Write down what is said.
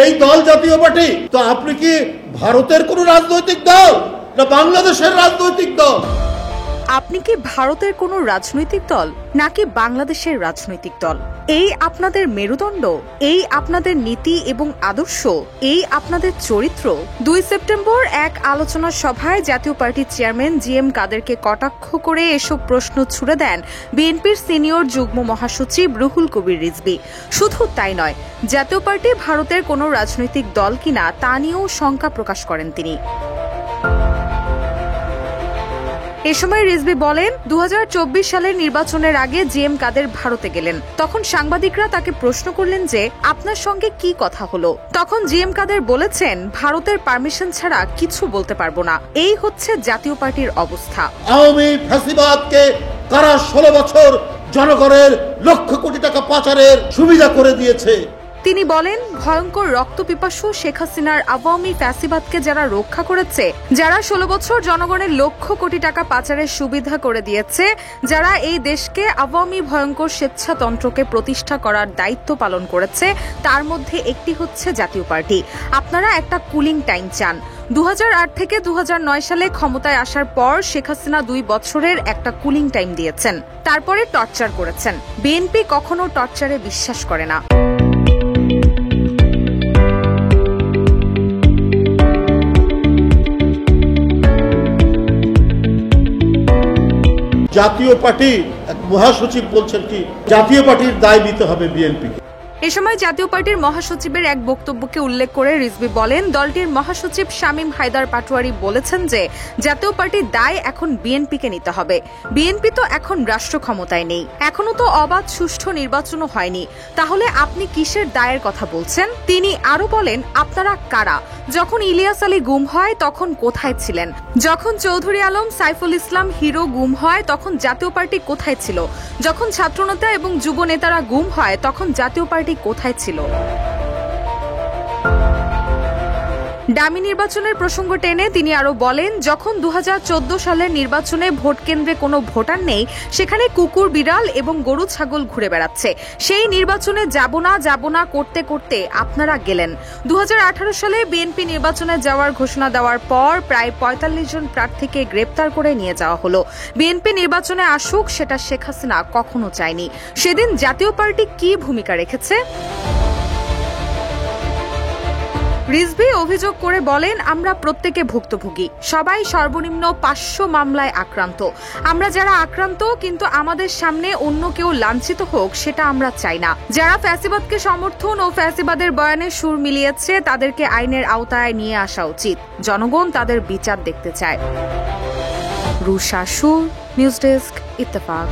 এই দল জাতীয় পার্টি। তো আপনি কি ভারতের কোন রাজনৈতিক দল না বাংলাদেশের রাজনৈতিক দল? আপনি কি ভারতের কোনো রাজনৈতিক দল নাকি বাংলাদেশের রাজনৈতিক দল? এই আপনাদের মেরুদণ্ড, এই আপনাদের নীতি এবং আদর্শ, এই আপনাদের চরিত্র। 2 সেপ্টেম্বর এক আলোচনা সভায় জাতীয় পার্টির চেয়ারম্যান জিএম কাদেরকে কটাক্ষ করে এসব প্রশ্ন ছুড়ে দেন বিএনপির সিনিয়র যুগ্ম মহাসচিব রুহুল কবির রিজভী। শুধু তাই নয়, জাতীয় পার্টি ভারতের কোনো রাজনৈতিক দল কিনা তা নিয়েও শঙ্কা প্রকাশ করেন তিনি। এ সময় রিজভী বলেন, 2024 সালের নির্বাচনের আগে জিএম কাদের ভারতে গেলেন। তখন সাংবাদিকরা তাকে প্রশ্ন করলেন যে আপনার সঙ্গে কি কথা হলো। তখন জিএম কাদের বলেছেন, ভারতের পারমিশন ছাড়া কিছু বলতে পারবো না। এই হচ্ছে জাতীয় পার্টির অবস্থা। আওয়ামী ফ্যাসিবাদকে কারা 16 বছর জনগণের লক্ষ কোটি টাকা পাচারের সুবিধা করে দিয়েছে। তিনি বলেন, ভয়ঙ্কর রক্তপিপাসু শেখ হাসিনার আওয়ামী ফ্যাসিবাদকে যারা রক্ষা করেছে, যারা 16 বছর জনগণের লক্ষ কোটি টাকা পাচারের সুবিধা করে দিয়েছে, যারা এই দেশকে আওয়ামী ভয়ঙ্কর স্বেচ্ছাতন্ত্রকে প্রতিষ্ঠা করার দায়িত্ব পালন করেছে, তার মধ্যে একটি হচ্ছে জাতীয় পার্টি। আপনারা একটা কুলিং টাইম চান। 2008 থেকে 2009 সালে ক্ষমতায় আসার পর শেখ হাসিনা 2 বছরের একটা কুলিং টাইম দিয়েছেন, তারপরে টর্চার করেছেন। বিএনপি কখনো টর্চারে বিশ্বাস করে না। জাতীয় পার্টি এক মহাসচিব বলছেন কি জাতীয় পার্টির দায় নিতে হবে বিএনপিকে। এ সময় জাতীয় পার্টির মহাসচিবের এক বক্তব্যকে উল্লেখ করে রিজভী বলেন, দলটির মহাসচিব শামীম হায়দার পাটোয়ারি বলেছেন যে জাতীয় পার্টির দায় এখন বিএনপিকে নিতে হবে। বিএনপি তো এখন রাষ্ট্র ক্ষমতায় নেই, এখনো তো অবাধ সুষ্ঠু নির্বাচনও হয়নি, তাহলে আপনি কিসের দায়ের কথা বলছেন? তিনি আরো বলেন, আপনারা কারা? যখন ইলিয়াস আলী গুম হয় তখন কোথায় ছিলেন? যখন চৌধুরী আলম, সাইফুল ইসলাম, হিরো গুম হয় তখন জাতীয় পার্টি কোথায় ছিল? যখন ছাত্রনেতা এবং যুব নেতারা গুম হয় তখন জাতীয় পার্টি কোথায় ছিল? ডামি নির্বাচনের প্রসঙ্গ টেনে তিনি আরো বলেন, যখন 2014 সালের নির্বাচনে ভোট কেন্দ্রে কোনো ভোটার নেই, সেখানে কুকুর, বিড়াল এবং গরু ছাগল ঘুরে বেড়াচ্ছে, সেই নির্বাচনে যাব না করতে করতে আপনারা গেলেন। 2018 সালে বিএনপি নির্বাচনে যাওয়ার ঘোষণা দেওয়ার পর প্রায় 45 জন প্রার্থীকে গ্রেপ্তার করে নিয়ে যাওয়া হলো। বিএনপি নির্বাচনে আসুক, সেটা শেখ হাসিনা কখনো চায়নি। সেদিন জাতীয় পার্টি কি ভূমিকা রেখেছে? রিজভী অভিযোগ করে বলেন, আমরা প্রত্যেকে ভুক্তভোগী, সবাই সর্বনিম্ন 500 মামলায় আক্রান্ত। আমরা যারা আক্রান্ত কিন্তু আমাদের সামনে অন্য কেউ লাঞ্ছিত হোক, সেটা আমরা চাই না। যারা ফ্যাসিবাদকে সমর্থন ও ফ্যাসিবাদের বয়ানে সুর মিলিয়েছে, তাদেরকে আইনের আওতায় নিয়ে আসা উচিত। জনগণ তাদের বিচার দেখতে চায়। রুশা সুর, নিউজ ডেস্ক, ইত্তেফাক।